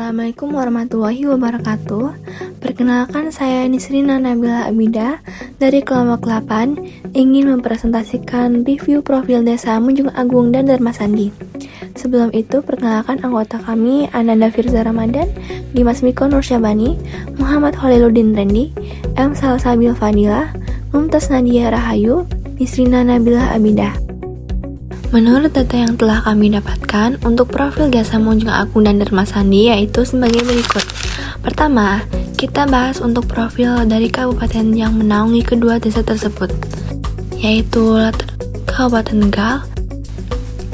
Assalamualaikum warahmatullahi wabarakatuh. Perkenalkan, saya Nisrina Nabila Abidah dari kelompok 8 ingin mempresentasikan review profil desa Munjung Agung dan Darmasandi. Sebelum itu, perkenalkan anggota kami Ananda Firza Ramadan, Dimas Miko Nursyabani, Muhammad Khaliluddin Rendi, M. Salsabil Fadilah, Mumtaz Nadia Rahayu, Nisrina Nabila Abidah. Menurut data yang telah kami dapatkan, untuk profil desa Munjung Agung dan Darmasandi yaitu sebagai berikut. Pertama, kita bahas untuk profil dari kabupaten yang menaungi kedua desa tersebut, yaitu Kabupaten Tegal.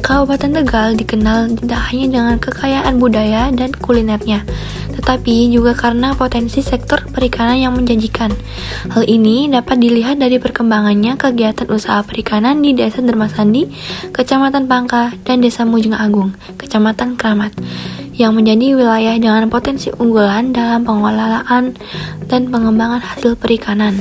Kabupaten Tegal dikenal tidak hanya dengan kekayaan budaya dan kulinernya, tetapi juga karena potensi sektor perikanan yang menjanjikan. Hal ini dapat dilihat dari perkembangannya kegiatan usaha perikanan di Desa Darmasandi, Kecamatan Pangka, dan Desa Munjung Agung, Kecamatan Kramat, yang menjadi wilayah dengan potensi unggulan dalam pengelolaan dan pengembangan hasil perikanan.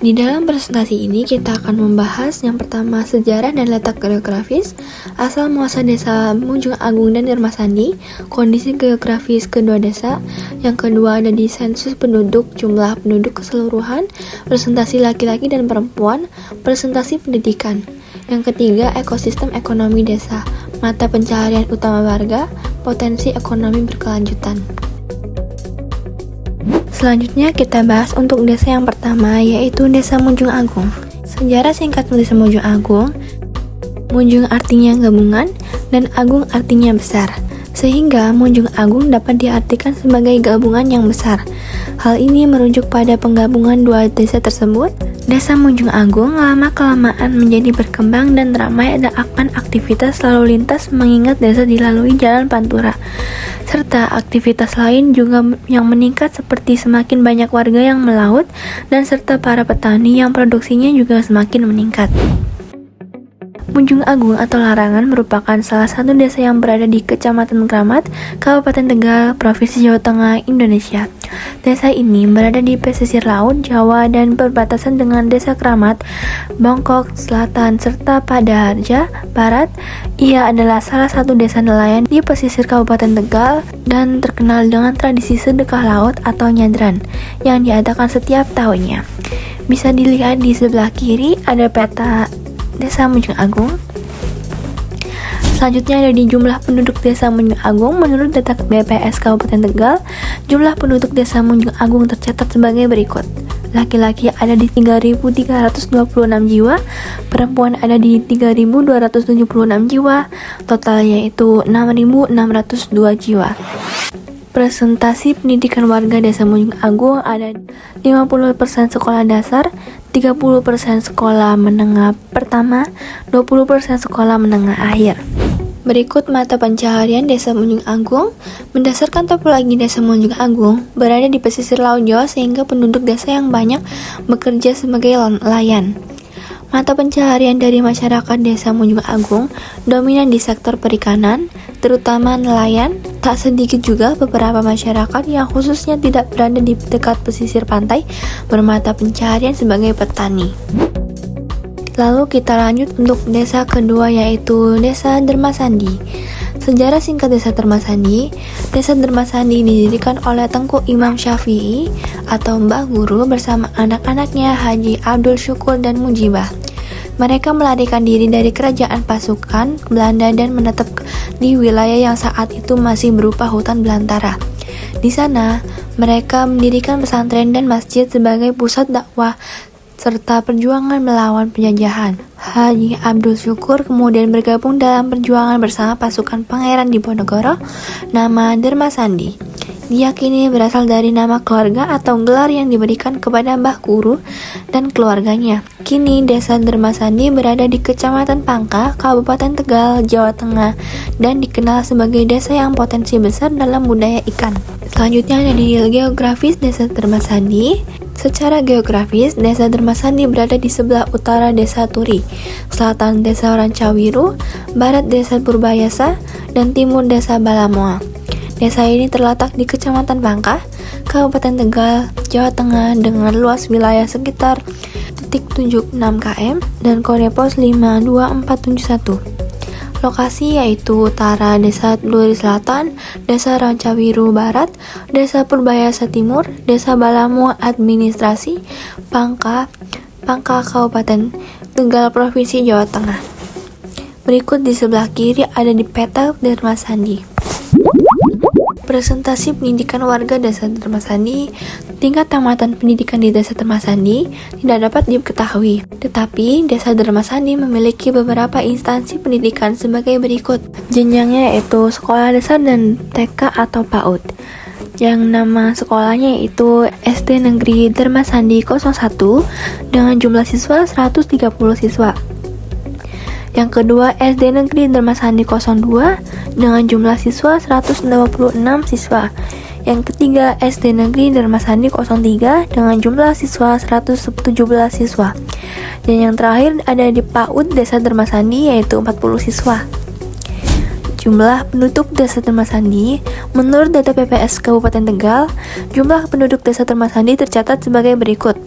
Di dalam presentasi ini kita akan membahas yang pertama sejarah dan letak geografis, asal muasal desa Munjung Agung dan Darmasandi, kondisi geografis kedua desa, yang kedua ada di sensus penduduk, jumlah penduduk keseluruhan, presentasi laki-laki dan perempuan, presentasi pendidikan, yang ketiga ekosistem ekonomi desa, mata pencaharian utama warga, potensi ekonomi berkelanjutan. Selanjutnya kita bahas untuk desa yang pertama, yaitu Desa Munjung Agung. Sejarah singkat Desa Munjung Agung. Munjung artinya gabungan dan Agung artinya besar, sehingga Munjung Agung dapat diartikan sebagai gabungan yang besar. Hal ini merujuk pada penggabungan dua desa tersebut. Desa Munjung Agung lama-kelamaan menjadi berkembang dan ramai akan aktivitas lalu lintas mengingat desa dilalui jalan pantura, serta aktivitas lain juga yang meningkat seperti semakin banyak warga yang melaut dan serta para petani yang produksinya juga semakin meningkat. Munjung Agung atau Larangan merupakan salah satu desa yang berada di Kecamatan Kramat, Kabupaten Tegal, Provinsi Jawa Tengah, Indonesia. Desa ini berada di pesisir laut Jawa dan berbatasan dengan Desa Kramat, Bongkok Selatan, serta Padaharja Barat. Ia adalah salah satu desa nelayan di pesisir Kabupaten Tegal dan terkenal dengan tradisi sedekah laut atau nyadran yang diadakan setiap tahunnya. Bisa dilihat di sebelah kiri ada peta Desa Munjung Agung. Selanjutnya ada di jumlah penduduk Desa Munjung Agung. Menurut data BPS Kabupaten Tegal, jumlah penduduk Desa Munjung Agung tercatat sebagai berikut. Laki-laki ada di 3.326 jiwa, perempuan ada di 3.276 jiwa, total yaitu 6.602 jiwa. Presentasi pendidikan warga Desa Munjung Agung ada 50% sekolah dasar, 30% sekolah menengah pertama, 20% sekolah menengah akhir. Berikut mata pencaharian Desa Munjung Agung. Berdasarkan topologi Desa Munjung Agung berada di pesisir Laut Jawa sehingga penduduk desa yang banyak bekerja sebagai nelayan. Mata pencaharian dari masyarakat Desa Munjung Agung dominan di sektor perikanan, terutama nelayan. Tak sedikit juga beberapa masyarakat yang khususnya tidak berada di dekat pesisir pantai bermata pencaharian sebagai petani. Lalu kita lanjut untuk desa kedua, yaitu Desa Darmasandi. Sejarah singkat Desa Darmasandi. Desa Darmasandi didirikan oleh Tengku Imam Syafi'i atau Mbah Guru bersama anak-anaknya Haji Abdul Syukur dan Mujibah. Mereka melarikan diri dari kerajaan pasukan Belanda dan menetap di wilayah yang saat itu masih berupa hutan belantara. Di sana, mereka mendirikan pesantren dan masjid sebagai pusat dakwah serta perjuangan melawan penjajahan. Haji Abdul Syukur kemudian bergabung dalam perjuangan bersama pasukan Pangeran Diponegoro. Nama Darmasandi diyakini berasal dari nama keluarga atau gelar yang diberikan kepada Mbah Guru dan keluarganya. Kini Desa Darmasandi berada di Kecamatan Pangka, Kabupaten Tegal, Jawa Tengah, dan dikenal sebagai desa yang potensi besar dalam budaya ikan. Selanjutnya ada di geografis Desa Darmasandi. Secara geografis, Desa Darmasandi berada di sebelah utara Desa Turi, selatan Desa Rancawiru, barat Desa Purbayasa, dan timur Desa Balamoa. Desa ini terletak di Kecamatan Pangka, Kabupaten Tegal, Jawa Tengah dengan luas wilayah sekitar 0,76 km dan kode pos 52471. Lokasi yaitu utara Desa Duri Selatan, Desa Rancawiru Barat, Desa Purbayasa Timur, Desa Balamu Administrasi, Pangka Kabupaten Tegal, Provinsi Jawa Tengah. Berikut di sebelah kiri ada di peta Dharma Sandi. Presentasi pendidikan warga Desa Dharma Sandi. Tingkat tamatan pendidikan di Desa Dharma Sandi tidak dapat diketahui, tetapi Desa Dharma Sandi memiliki beberapa instansi pendidikan sebagai berikut. Jenjangnya yaitu sekolah dasar dan TK atau PAUD. Yang nama sekolahnya yaitu SD Negeri Dharma Sandi 01 dengan jumlah siswa 130 siswa. Yang kedua, SD Negeri Dharma Sandi 02 dengan jumlah siswa 126 siswa. Yang ketiga, SD Negeri Dharma Sandi 03 dengan jumlah siswa 117 siswa. Dan yang terakhir ada di PAUD Desa Dharma Sandi yaitu 40 siswa. Jumlah penduduk Desa Dharma Sandi, menurut data PPS Kabupaten Tegal, jumlah penduduk Desa Dharma Sandi tercatat sebagai berikut.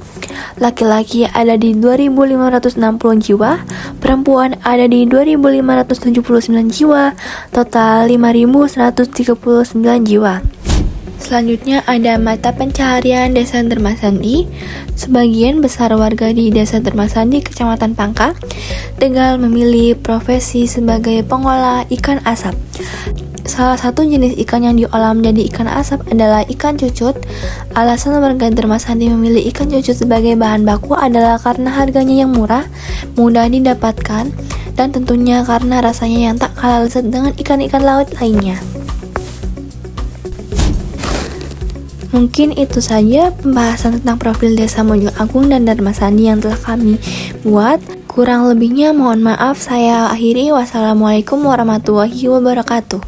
Laki-laki ada di 2.560 jiwa, perempuan ada di 2.579 jiwa, total 5.139 jiwa. Selanjutnya ada mata pencaharian Desa Dharma Sandi. Sebagian besar warga di Desa Dharma Sandi, Kecamatan Pangka, Tegal memilih profesi sebagai pengolah ikan asap. Salah satu jenis ikan yang diolah menjadi ikan asap adalah ikan cucut. Alasan warga Dharma Sandi memilih ikan cucut sebagai bahan baku adalah karena harganya yang murah, mudah didapatkan, dan tentunya karena rasanya yang tak kalah lezat dengan ikan-ikan laut lainnya. Mungkin itu saja pembahasan tentang profil Desa Mojo Agung dan Dharma Sandi yang telah kami buat. Kurang lebihnya mohon maaf, saya akhiri. Wassalamualaikum warahmatullahi wabarakatuh.